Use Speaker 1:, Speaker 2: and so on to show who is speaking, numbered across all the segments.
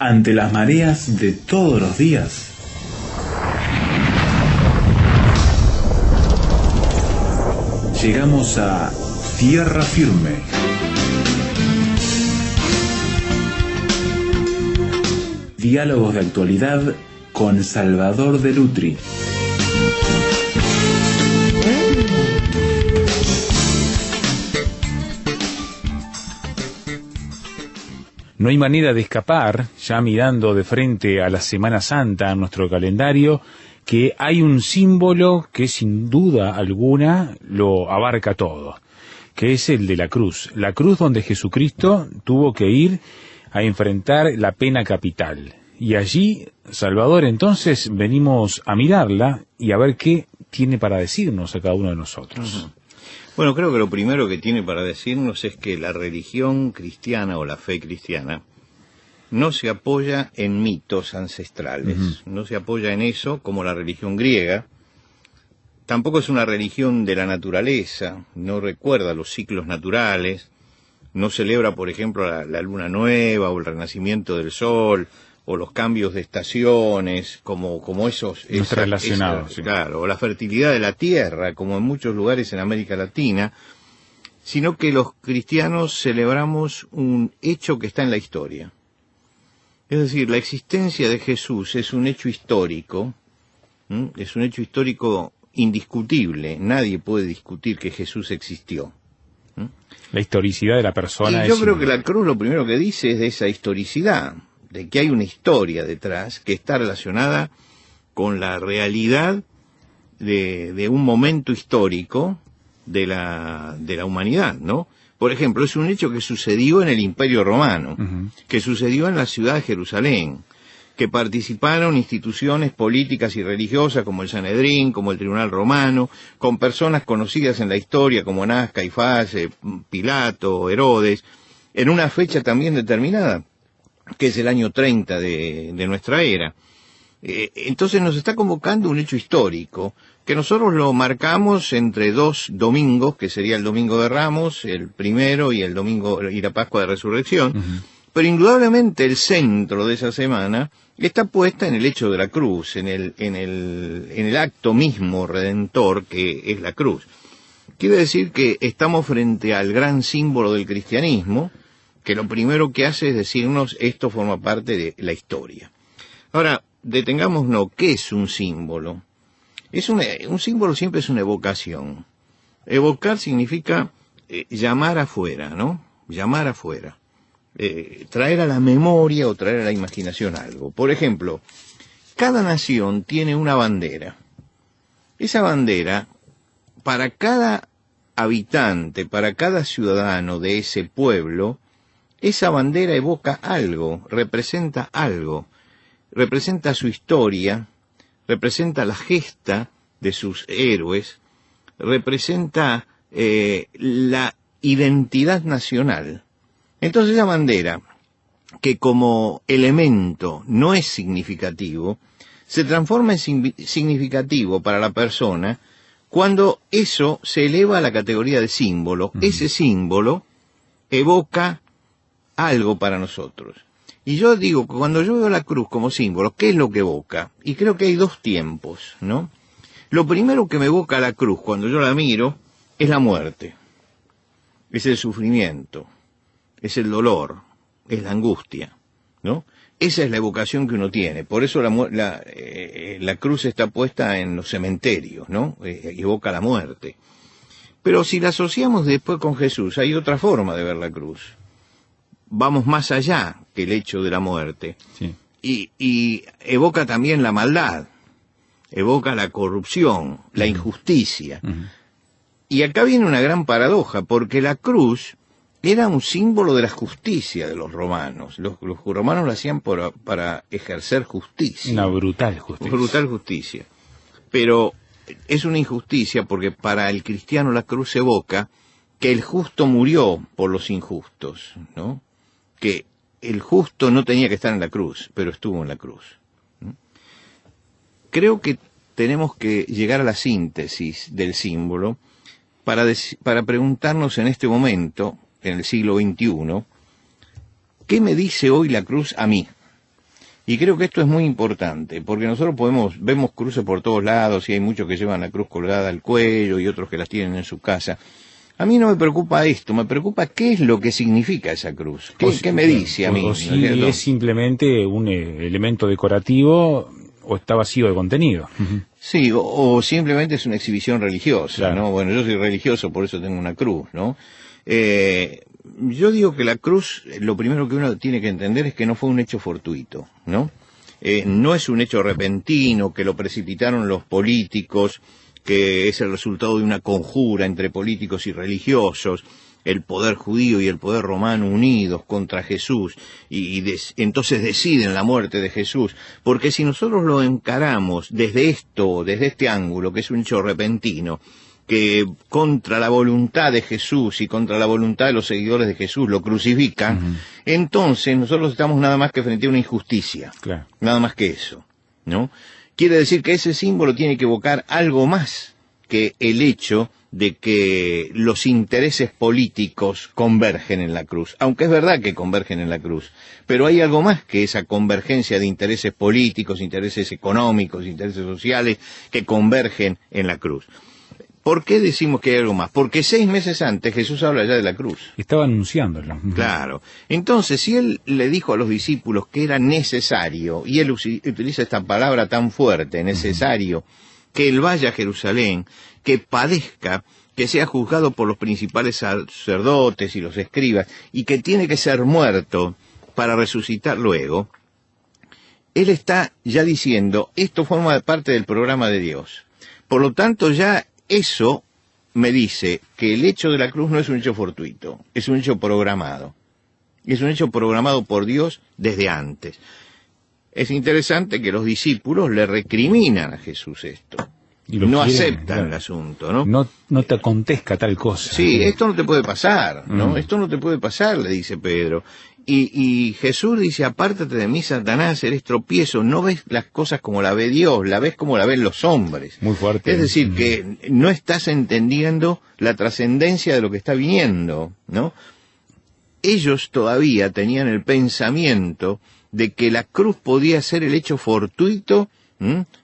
Speaker 1: ante las mareas de todos los días. Llegamos a tierra firme. Diálogos de actualidad con Salvador de Lutri.
Speaker 2: No hay manera de escapar, ya mirando de frente a la Semana Santa en nuestro calendario, que hay un símbolo que sin duda alguna lo abarca todo, que es el de la cruz donde Jesucristo tuvo que ir a enfrentar la pena capital. Y allí, Salvador, entonces venimos a mirarla y a ver qué tiene para decirnos a cada uno de nosotros.
Speaker 3: Bueno, creo que lo primero que tiene para decirnos es que la religión cristiana o la fe cristiana no se apoya en mitos ancestrales, no se apoya en eso como la religión griega, tampoco es una religión de la naturaleza, no recuerda los ciclos naturales, no celebra, por ejemplo, la luna nueva o el renacimiento del sol o los cambios de estaciones como esos
Speaker 2: relacionados, sí.
Speaker 3: Claro, o la fertilidad de la tierra, como en muchos lugares en América Latina, sino que los cristianos celebramos un hecho que está en la historia. Es decir, la existencia de Jesús es un hecho histórico, es un hecho histórico indiscutible, nadie puede discutir que Jesús existió.
Speaker 2: La historicidad de la persona.
Speaker 3: Y yo creo que la cruz lo primero que dice es de esa historicidad, de que hay una historia detrás que está relacionada con la realidad de un momento histórico de la humanidad, ¿no? Por ejemplo, es un hecho que sucedió en el Imperio Romano, que sucedió en la ciudad de Jerusalén, que participaron instituciones políticas y religiosas como el Sanedrín, como el Tribunal Romano, con personas conocidas en la historia como Anás, Caifás, Pilato, Herodes, en una fecha también determinada, que es el año 30 de nuestra era. Entonces nos está convocando un hecho histórico, que nosotros lo marcamos entre dos domingos, que sería el Domingo de Ramos, el primero, y el domingo y la Pascua de Resurrección, pero indudablemente el centro de esa semana está puesta en el hecho de la cruz, en el acto mismo redentor que es la cruz. Quiere decir que estamos frente al gran símbolo del cristianismo, que lo primero que hace es decirnos esto forma parte de la historia. Ahora, detengámonos, ¿qué es un símbolo? Un símbolo siempre es una evocación. Evocar significa llamar afuera, ¿no? Llamar afuera. Traer a la memoria o traer a la imaginación algo. Por ejemplo, cada nación tiene una bandera. Esa bandera, para cada habitante, para cada ciudadano de ese pueblo, esa bandera evoca algo, representa su historia, representa la gesta de sus héroes, representa la identidad nacional. Entonces esa bandera, que como elemento no es significativo, se transforma en significativo para la persona cuando eso se eleva a la categoría de símbolo. Ese símbolo evoca algo para nosotros. Y yo digo, cuando yo veo la cruz como símbolo, ¿qué es lo que evoca? Y creo que hay dos tiempos, ¿no? Lo primero que me evoca la cruz cuando yo la miro es la muerte, es el sufrimiento, es el dolor, es la angustia, ¿no? Esa es la evocación que uno tiene. Por eso la cruz está puesta en los cementerios, ¿no? Evoca la muerte. Pero si la asociamos después con Jesús, hay otra forma de ver la cruz. Vamos más allá que el hecho de la muerte.
Speaker 2: Sí.
Speaker 3: Y evoca también la maldad, evoca la corrupción, la injusticia. Y acá viene una gran paradoja, porque la cruz era un símbolo de la justicia de los romanos. Los romanos lo hacían para ejercer justicia.
Speaker 2: Una brutal justicia.
Speaker 3: Brutal justicia. Pero es una injusticia porque para el cristiano la cruz evoca que el justo murió por los injustos, ¿no? Que el justo no tenía que estar en la cruz, pero estuvo en la cruz. Creo que tenemos que llegar a la síntesis del símbolo para preguntarnos en este momento, en el siglo XXI, ¿qué me dice hoy la cruz a mí? Y creo que esto es muy importante, porque nosotros vemos cruces por todos lados, y hay muchos que llevan la cruz colgada al cuello y otros que las tienen en su casa. A mí no me preocupa esto, me preocupa qué es lo que significa esa cruz. ¿Qué me dice a mí?
Speaker 2: O si es simplemente un elemento decorativo o está vacío de contenido.
Speaker 3: Sí, o simplemente es una exhibición religiosa,
Speaker 2: claro,
Speaker 3: ¿no? Bueno, yo soy religioso, por eso tengo una cruz, ¿no? Yo digo que la cruz, lo primero que uno tiene que entender es que no fue un hecho fortuito, ¿no? No es un hecho repentino, que lo precipitaron los políticos, que es el resultado de una conjura entre políticos y religiosos, el poder judío y el poder romano unidos contra Jesús, entonces deciden la muerte de Jesús, porque si nosotros lo encaramos desde este ángulo, que es un hecho repentino, que contra la voluntad de Jesús y contra la voluntad de los seguidores de Jesús lo crucifican, entonces nosotros estamos nada más que frente a una injusticia,
Speaker 2: claro,
Speaker 3: nada más que eso, ¿no? Quiere decir que ese símbolo tiene que evocar algo más que el hecho de que los intereses políticos convergen en la cruz, aunque es verdad que convergen en la cruz, pero hay algo más que esa convergencia de intereses políticos, intereses económicos, intereses sociales que convergen en la cruz. ¿Por qué decimos que hay algo más? Porque 6 meses antes Jesús habla ya de la cruz.
Speaker 2: Estaba anunciándolo.
Speaker 3: Claro. Entonces, si él le dijo a los discípulos que era necesario, y él utiliza esta palabra tan fuerte, necesario, que él vaya a Jerusalén, que padezca, que sea juzgado por los principales sacerdotes y los escribas, y que tiene que ser muerto para resucitar luego, él está ya diciendo, esto forma parte del programa de Dios. Por lo tanto, ya eso me dice que el hecho de la cruz no es un hecho fortuito, es un hecho programado. Es un hecho programado por Dios desde antes. Es interesante que los discípulos le recriminan a Jesús esto.
Speaker 2: Y
Speaker 3: no
Speaker 2: quieren,
Speaker 3: aceptan
Speaker 2: claro,
Speaker 3: el asunto, ¿no?
Speaker 2: No te acontezca tal cosa.
Speaker 3: Sí, esto no te puede pasar, ¿no? Esto no te puede pasar, le dice Pedro. Y Jesús dice, apártate de mí, Satanás, eres tropiezo, no ves las cosas como la ve Dios, la ves como la ven los hombres.
Speaker 2: Muy fuerte.
Speaker 3: Es decir, que no estás entendiendo la trascendencia de lo que está viniendo, ¿no? Ellos todavía tenían el pensamiento de que la cruz podía ser el hecho fortuito,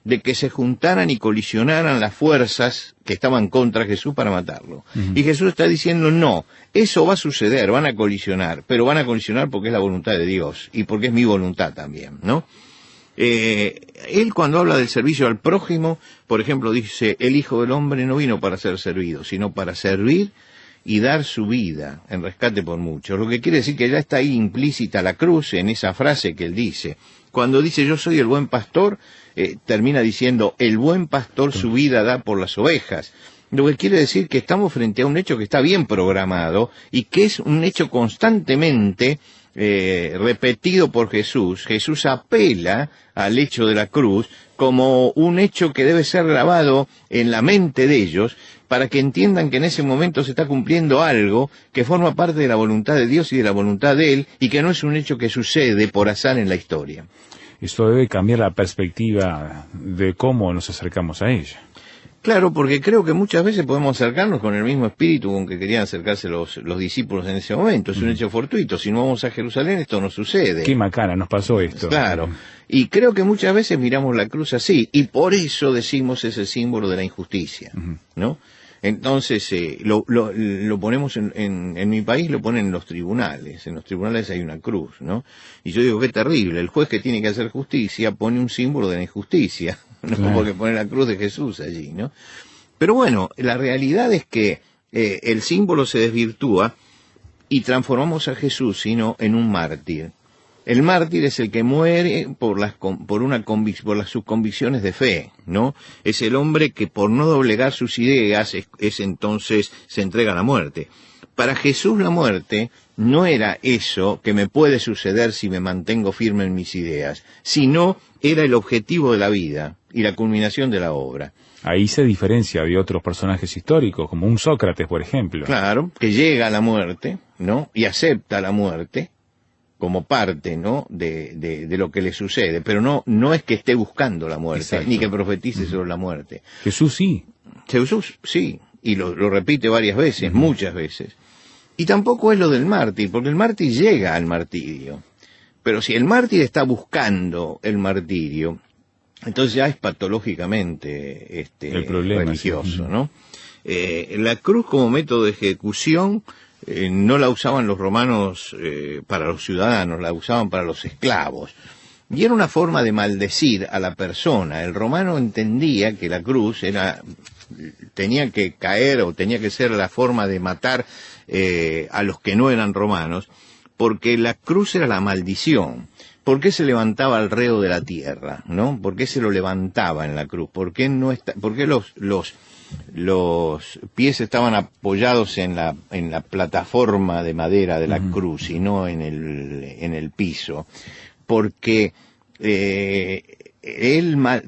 Speaker 3: de que se juntaran y colisionaran las fuerzas que estaban contra Jesús para matarlo. Y Jesús está diciendo, no, eso va a suceder, van a colisionar, pero van a colisionar porque es la voluntad de Dios, y porque es mi voluntad también, ¿no? Él cuando habla del servicio al prójimo, por ejemplo, dice, el Hijo del Hombre no vino para ser servido, sino para servir y dar su vida en rescate por muchos. Lo que quiere decir que ya está ahí implícita la cruz en esa frase que él dice. Cuando dice yo soy el buen pastor, termina diciendo el buen pastor su vida da por las ovejas. Lo que quiere decir que estamos frente a un hecho que está bien programado y que es un hecho constantemente repetido por Jesús. Jesús apela al hecho de la cruz como un hecho que debe ser grabado en la mente de ellos para que entiendan que en ese momento se está cumpliendo algo que forma parte de la voluntad de Dios y de la voluntad de Él y que no es un hecho que sucede por azar en la historia.
Speaker 2: Eso debe cambiar la perspectiva de cómo nos acercamos a ella.
Speaker 3: Claro, porque creo que muchas veces podemos acercarnos con el mismo espíritu con que querían acercarse los discípulos en ese momento. Es un hecho fortuito. Si no vamos a Jerusalén, esto no sucede.
Speaker 2: Qué macana, nos pasó esto.
Speaker 3: Claro. Y creo que muchas veces miramos la cruz así. Y por eso decimos ese símbolo de la injusticia, ¿no? Entonces, lo ponemos en mi país, lo ponen en los tribunales. En los tribunales hay una cruz, ¿no? Y yo digo, qué terrible. El juez que tiene que hacer justicia pone un símbolo de la injusticia, ¿no?
Speaker 2: Claro.
Speaker 3: Porque pone la cruz de Jesús allí, ¿no? Pero bueno, la realidad es que el símbolo se desvirtúa y transformamos a Jesús, sino en un mártir. El mártir es el que muere por sus convicciones de fe, ¿no? Es el hombre que por no doblegar sus ideas entonces se entrega a la muerte. Para Jesús la muerte no era eso que me puede suceder si me mantengo firme en mis ideas, sino era el objetivo de la vida y la culminación de la obra.
Speaker 2: Ahí se diferencia de otros personajes históricos, como un Sócrates, por ejemplo.
Speaker 3: Claro, que llega a la muerte, ¿no? Y acepta la muerte como parte, ¿no? de lo que le sucede, pero no es que esté buscando la muerte,
Speaker 2: exacto,
Speaker 3: ni que profetice sobre la muerte.
Speaker 2: Jesús sí.
Speaker 3: Jesús sí, y lo repite varias veces, muchas veces. Y tampoco es lo del mártir, porque el mártir llega al martirio, Pero si el mártir está buscando el martirio, entonces ya es patológicamente
Speaker 2: el problema,
Speaker 3: religioso,
Speaker 2: sí.
Speaker 3: ¿no? La cruz como método de ejecución no la usaban los romanos para los ciudadanos, la usaban para los esclavos. Y era una forma de maldecir a la persona. El romano entendía que la cruz tenía que caer o tenía que ser la forma de matar a los que no eran romanos, porque la cruz era la maldición. ¿Por qué se levantaba al reo de la tierra, no? ¿Por qué se lo levantaba en la cruz? ¿Por qué los pies estaban apoyados en la plataforma de madera de la cruz y no en el piso? Porque él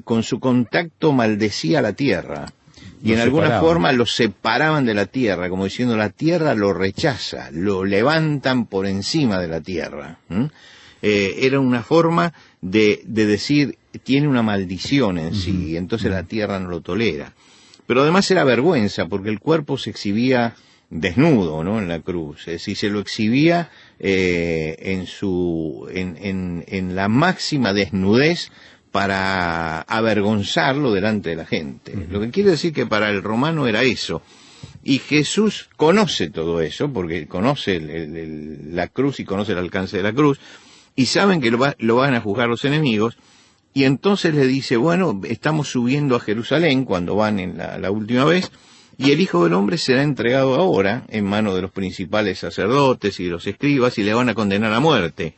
Speaker 3: con su contacto maldecía la tierra. Y en alguna forma lo separaban de la tierra, como diciendo la tierra lo rechaza, lo levantan por encima de la tierra. Era una forma de decir, tiene una maldición en sí, y entonces la tierra no lo tolera. Pero además era vergüenza, porque el cuerpo se exhibía desnudo, ¿no? En la cruz. Es decir, se lo exhibía en la máxima desnudez para avergonzarlo delante de la gente. Lo que quiere decir que para el romano era eso. Y Jesús conoce todo eso, porque conoce la cruz y conoce el alcance de la cruz, y saben que lo van a juzgar los enemigos, y entonces le dice, bueno, estamos subiendo a Jerusalén cuando van en la última vez, y el Hijo del Hombre será entregado ahora en manos de los principales sacerdotes y de los escribas, y le van a condenar a muerte.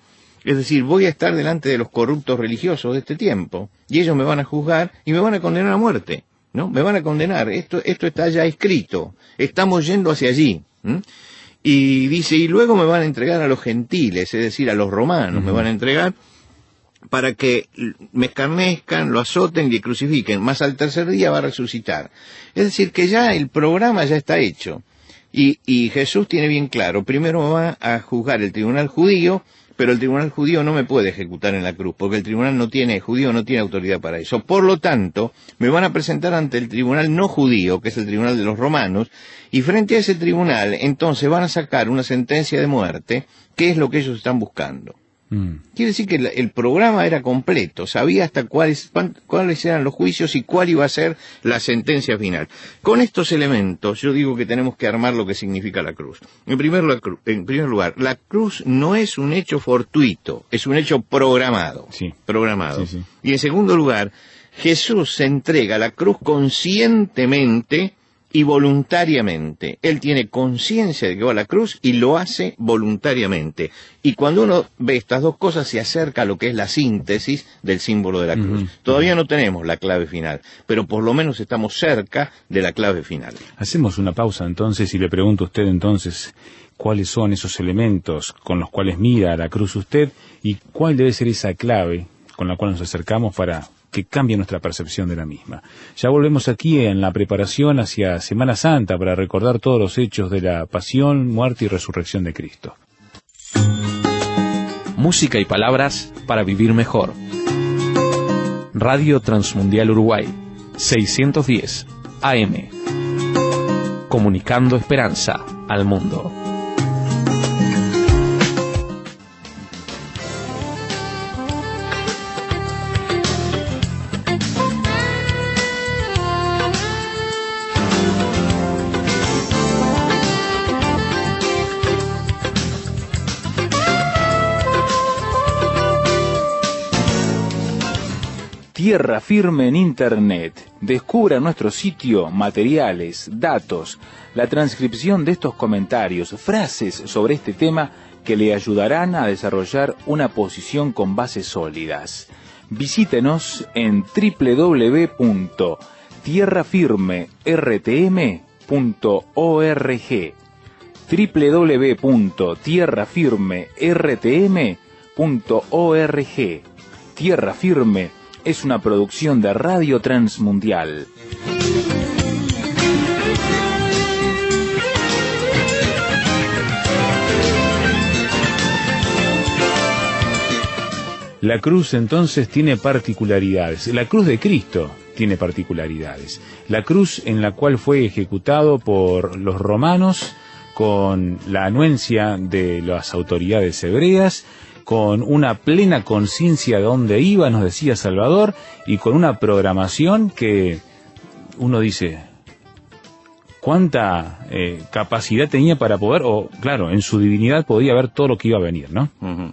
Speaker 3: Es decir, voy a estar delante de los corruptos religiosos de este tiempo, y ellos me van a juzgar y me van a condenar a muerte, ¿no? Me van a condenar, esto está ya escrito, estamos yendo hacia allí. Y dice, y luego me van a entregar a los gentiles, es decir, a los romanos, me van a entregar para que me escarnezcan, lo azoten y crucifiquen, más al tercer día va a resucitar. Es decir, que ya el programa ya está hecho. Y Jesús tiene bien claro, primero me va a juzgar el tribunal judío, pero el tribunal judío no me puede ejecutar en la cruz, porque el tribunal judío no tiene autoridad para eso. Por lo tanto, me van a presentar ante el tribunal no judío, que es el tribunal de los romanos, y frente a ese tribunal, entonces van a sacar una sentencia de muerte, que es lo que ellos están buscando. Quiere decir que el programa era completo, sabía hasta cuáles eran los juicios y cuál iba a ser la sentencia final. Con estos elementos yo digo que tenemos que armar lo que significa la cruz. En primer lugar, la cruz no es un hecho fortuito, es un hecho programado. Sí. Programado. Sí, sí. Y en segundo lugar, Jesús se entrega a la cruz conscientemente y voluntariamente. Él tiene conciencia de que va a la cruz y lo hace voluntariamente. Y cuando uno ve estas dos cosas, se acerca a lo que es la síntesis del símbolo de la cruz. Todavía no tenemos la clave final, pero por lo menos estamos cerca de la clave final.
Speaker 2: Hacemos una pausa entonces y le pregunto a usted entonces cuáles son esos elementos con los cuales mira a la cruz usted y cuál debe ser esa clave con la cual nos acercamos para que cambie nuestra percepción de la misma. Ya volvemos aquí en la preparación hacia Semana Santa para recordar todos los hechos de la pasión, muerte y resurrección de Cristo.
Speaker 4: Música y palabras para vivir mejor. Radio Transmundial Uruguay, 610 AM. Comunicando esperanza al mundo.
Speaker 2: Tierra Firme en Internet. Descubra nuestro sitio materiales, datos, la transcripción de estos comentarios, frases sobre este tema que le ayudarán a desarrollar una posición con bases sólidas. Visítenos en www.tierrafirmertm.org www.tierrafirmertm.org. Tierra Firme es una producción de Radio Transmundial. La cruz entonces tiene particularidades. La cruz de Cristo tiene particularidades. La cruz en la cual fue ejecutado por los romanos con la anuencia de las autoridades hebreas con una plena conciencia de dónde iba, nos decía Salvador, y con una programación que uno dice, ¿cuánta capacidad tenía para poder, o claro, en su divinidad podía ver todo lo que iba a venir, ¿no?
Speaker 3: Uh-huh.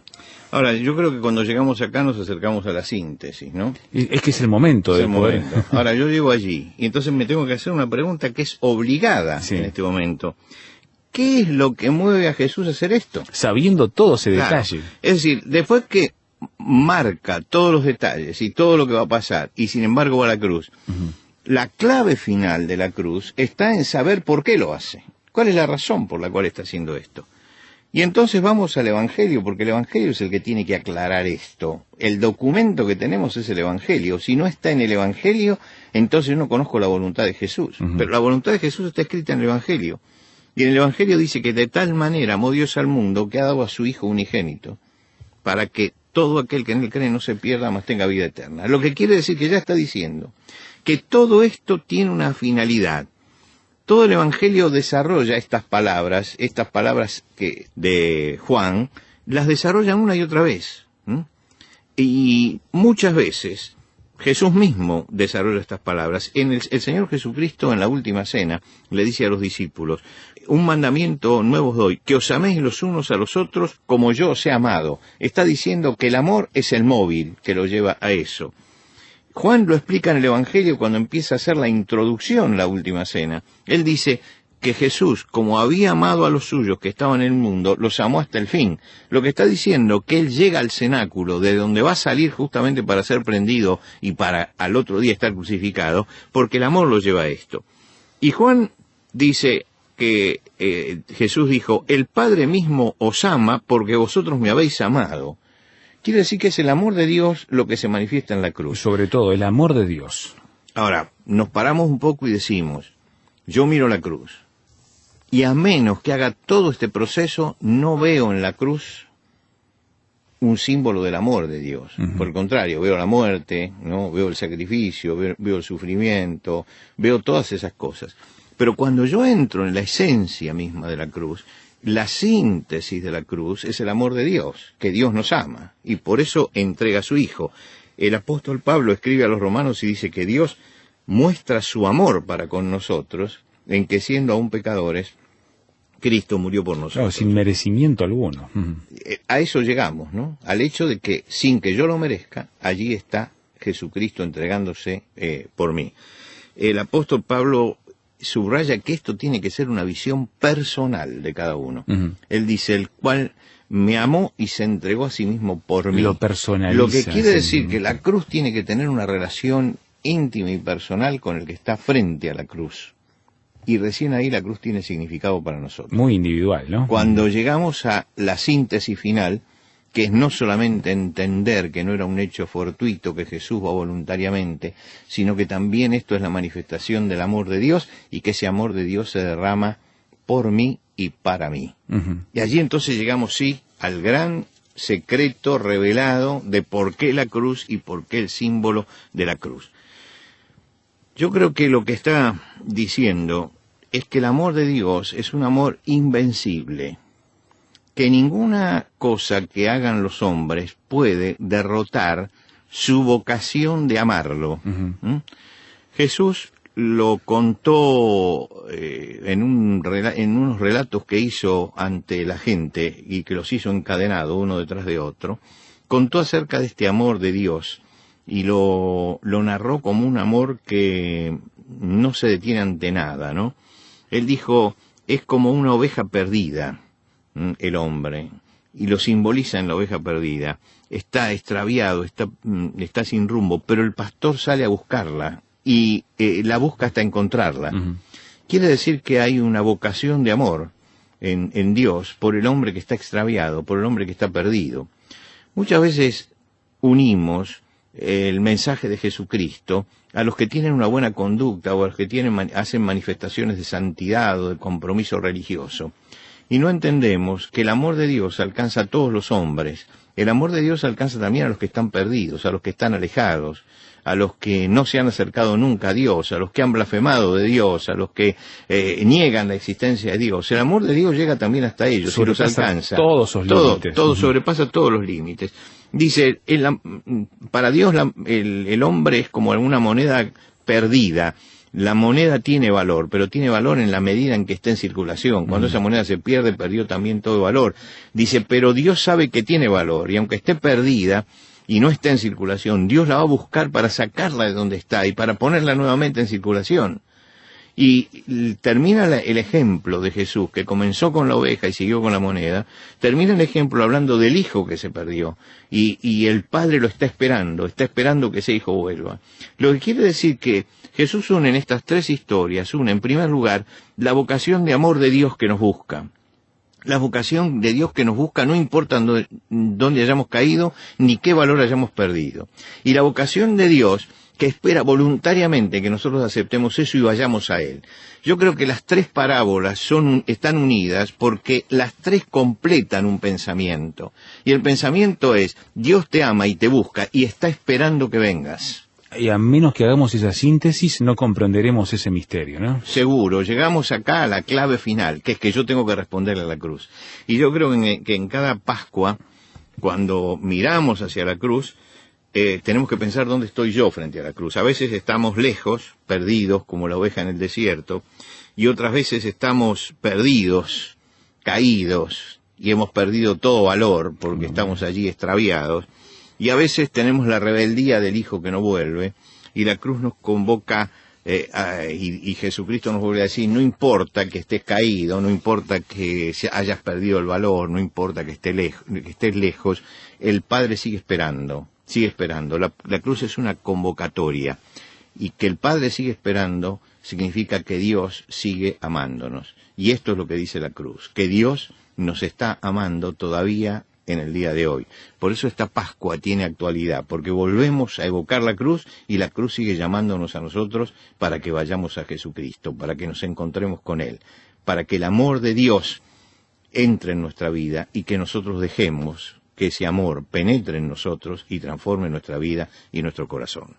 Speaker 3: Ahora, yo creo que cuando llegamos acá nos acercamos a la síntesis, ¿no?
Speaker 2: Es que es el momento de poder.
Speaker 3: Ahora, yo llego allí, y entonces me tengo que hacer una pregunta que es obligada en este momento. ¿Qué es lo que mueve a Jesús a hacer esto?
Speaker 2: Sabiendo todo ese detalle.
Speaker 3: Es decir, después que marca todos los detalles y todo lo que va a pasar, y sin embargo va a la cruz, la clave final de la cruz está en saber por qué lo hace. ¿Cuál es la razón por la cual está haciendo esto? Y entonces vamos al Evangelio, porque el Evangelio es el que tiene que aclarar esto. El documento que tenemos es el Evangelio. Si no está en el Evangelio, entonces yo no conozco la voluntad de Jesús. Pero la voluntad de Jesús está escrita en el Evangelio. Y en el Evangelio dice que de tal manera amó Dios al mundo que ha dado a su Hijo unigénito, para que todo aquel que en él cree no se pierda, mas tenga vida eterna. Lo que quiere decir que ya está diciendo que todo esto tiene una finalidad. Todo el Evangelio desarrolla estas palabras que de Juan, las desarrollan una y otra vez. Y muchas veces Jesús mismo desarrolla estas palabras. El Señor Jesucristo en la última cena le dice a los discípulos, un mandamiento nuevo os doy, que os améis los unos a los otros como yo os he amado. Está diciendo que el amor es el móvil que lo lleva a eso. Juan lo explica en el Evangelio cuando empieza a hacer la introducción, la última cena. Él dice que Jesús, como había amado a los suyos que estaban en el mundo, los amó hasta el fin. Lo que está diciendo que Él llega al cenáculo, de donde va a salir justamente para ser prendido y para al otro día estar crucificado, porque el amor lo lleva a esto. Y Juan dice que Jesús dijo, el Padre mismo os ama porque vosotros me habéis amado. Quiere decir que es el amor de Dios lo que se manifiesta en la cruz.
Speaker 2: Sobre todo, el amor de Dios.
Speaker 3: Ahora, nos paramos un poco y decimos, yo miro la cruz, y a menos que haga todo este proceso, no veo en la cruz un símbolo del amor de Dios. Por el contrario, veo la muerte, ¿no? Veo el sacrificio, veo el sufrimiento, veo todas esas cosas. Pero cuando yo entro en la esencia misma de la cruz, la síntesis de la cruz es el amor de Dios, que Dios nos ama, y por eso entrega a su Hijo. El apóstol Pablo escribe a los romanos y dice que Dios muestra su amor para con nosotros, en que siendo aún pecadores, Cristo murió por nosotros.
Speaker 2: Claro, sin merecimiento alguno.
Speaker 3: A eso llegamos, ¿no? Al hecho de que, sin que yo lo merezca, allí está Jesucristo entregándose por mí. El apóstol Pablo subraya que esto tiene que ser una visión personal de cada uno. Él dice, el cual me amó y se entregó a sí mismo por mí.
Speaker 2: Lo personaliza.
Speaker 3: Lo que quiere decir que la cruz tiene que tener una relación íntima y personal con el que está frente a la cruz. Y recién ahí la cruz tiene significado para nosotros.
Speaker 2: Muy individual, ¿no?
Speaker 3: Cuando llegamos a la síntesis final, que es no solamente entender que no era un hecho fortuito, que Jesús va voluntariamente, sino que también esto es la manifestación del amor de Dios, y que ese amor de Dios se derrama por mí y para mí. Y allí entonces llegamos, sí, al gran secreto revelado de por qué la cruz y por qué el símbolo de la cruz. Yo creo que lo que está diciendo es que el amor de Dios es un amor invencible, que ninguna cosa que hagan los hombres puede derrotar su vocación de amarlo. Jesús lo contó en unos relatos que hizo ante la gente y que los hizo encadenado uno detrás de otro. Contó acerca de este amor de Dios y lo narró como un amor que no se detiene ante nada, ¿no? Él dijo, es como una oveja perdida, el hombre, y lo simboliza en la oveja perdida. Está extraviado, está sin rumbo, pero el pastor sale a buscarla y la busca hasta encontrarla. Quiere decir que hay una vocación de amor en Dios por el hombre que está extraviado, por el hombre que está perdido. Muchas veces unimos el mensaje de Jesucristo a los que tienen una buena conducta o a los que hacen manifestaciones de santidad o de compromiso religioso. Y no entendemos que el amor de Dios alcanza a todos los hombres, El amor de Dios alcanza también a los que están perdidos, a los que están alejados, a los que no se han acercado nunca a Dios, a los que han blasfemado de Dios, a los que niegan la existencia de Dios. El amor de Dios llega también hasta ellos y los alcanza.
Speaker 2: Todos esos límites.
Speaker 3: Todo sobrepasa todos los límites. Dice, para Dios el hombre es como una moneda perdida. La moneda tiene valor, pero tiene valor en la medida en que está en circulación. Cuando esa moneda se pierde, perdió también todo valor. Dice, pero Dios sabe que tiene valor, y aunque esté perdida y no esté en circulación, Dios la va a buscar para sacarla de donde está y para ponerla nuevamente en circulación. Y termina el ejemplo de Jesús, que comenzó con la oveja y siguió con la moneda, termina el ejemplo hablando del hijo que se perdió, y el padre lo está esperando que ese hijo vuelva. Lo que quiere decir que Jesús une en estas tres historias, en primer lugar, la vocación de amor de Dios que nos busca. La vocación de Dios que nos busca no importa dónde hayamos caído, ni qué valor hayamos perdido. Y la vocación de Dios que espera voluntariamente que nosotros aceptemos eso y vayamos a Él. Yo creo que las tres parábolas están unidas porque las tres completan un pensamiento. Y el pensamiento es, Dios te ama y te busca y está esperando que vengas.
Speaker 2: Y a menos que hagamos esa síntesis, no comprenderemos ese misterio, ¿no?
Speaker 3: Seguro, llegamos acá a la clave final, que es que yo tengo que responderle a la cruz. Y yo creo que en cada Pascua, cuando miramos hacia la cruz, tenemos que pensar dónde estoy yo frente a la cruz. A veces estamos lejos, perdidos, como la oveja en el desierto, y otras veces estamos perdidos, caídos, y hemos perdido todo valor porque estamos allí extraviados. Y a veces tenemos la rebeldía del hijo que no vuelve, y la cruz nos convoca, y Jesucristo nos vuelve a decir, no importa que estés caído, no importa que hayas perdido el valor, no importa que estés lejos, el Padre sigue esperando. La cruz es una convocatoria, y que el Padre sigue esperando significa que Dios sigue amándonos. Y esto es lo que dice la cruz, que Dios nos está amando todavía en el día de hoy. Por eso esta Pascua tiene actualidad, porque volvemos a evocar la cruz y la cruz sigue llamándonos a nosotros para que vayamos a Jesucristo, para que nos encontremos con Él, para que el amor de Dios entre en nuestra vida y que nosotros dejemos que ese amor penetre en nosotros y transforme nuestra vida y nuestro corazón.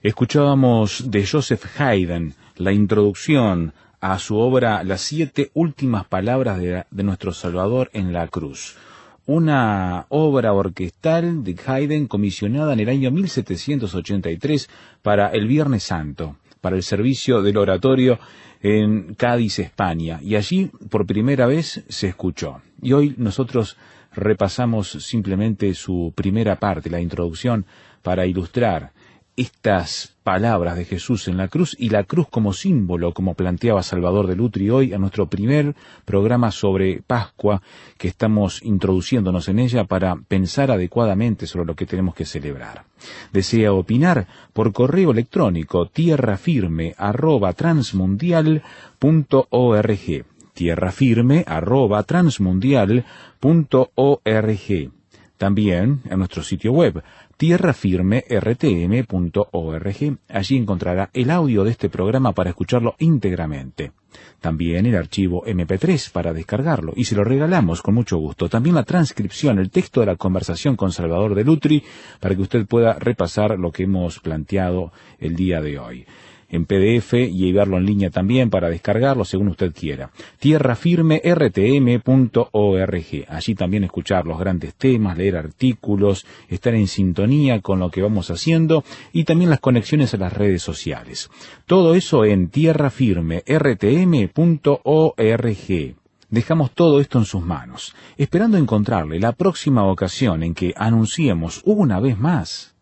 Speaker 2: Escuchábamos de Joseph Haydn la introducción a su obra Las 7 últimas palabras de nuestro Salvador en la cruz. Una obra orquestal de Haydn comisionada en el año 1783 para el Viernes Santo, para el servicio del oratorio en Cádiz, España. Y allí por primera vez se escuchó. Y hoy nosotros repasamos simplemente su primera parte, la introducción, para ilustrar estas palabras de Jesús en la cruz y la cruz como símbolo, como planteaba Salvador de Lutri hoy a nuestro primer programa sobre Pascua, que estamos introduciéndonos en ella para pensar adecuadamente sobre lo que tenemos que celebrar. Desea opinar por correo electrónico tierrafirme@transmundial.org, tierrafirme@transmundial.org. También en nuestro sitio web tierrafirmertm.org. Allí encontrará el audio de este programa para escucharlo íntegramente. También el archivo MP3 para descargarlo, y se lo regalamos con mucho gusto. También la transcripción, el texto de la conversación con Salvador de Lutri, para que usted pueda repasar lo que hemos planteado el día de hoy. En PDF y verlo en línea también para descargarlo según usted quiera. tierrafirmertm.org. Allí también escuchar los grandes temas, leer artículos, estar en sintonía con lo que vamos haciendo y también las conexiones a las redes sociales. Todo eso en tierrafirmertm.org. Dejamos todo esto en sus manos, esperando encontrarle la próxima ocasión en que anunciemos una vez más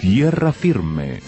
Speaker 2: Tierra Firme.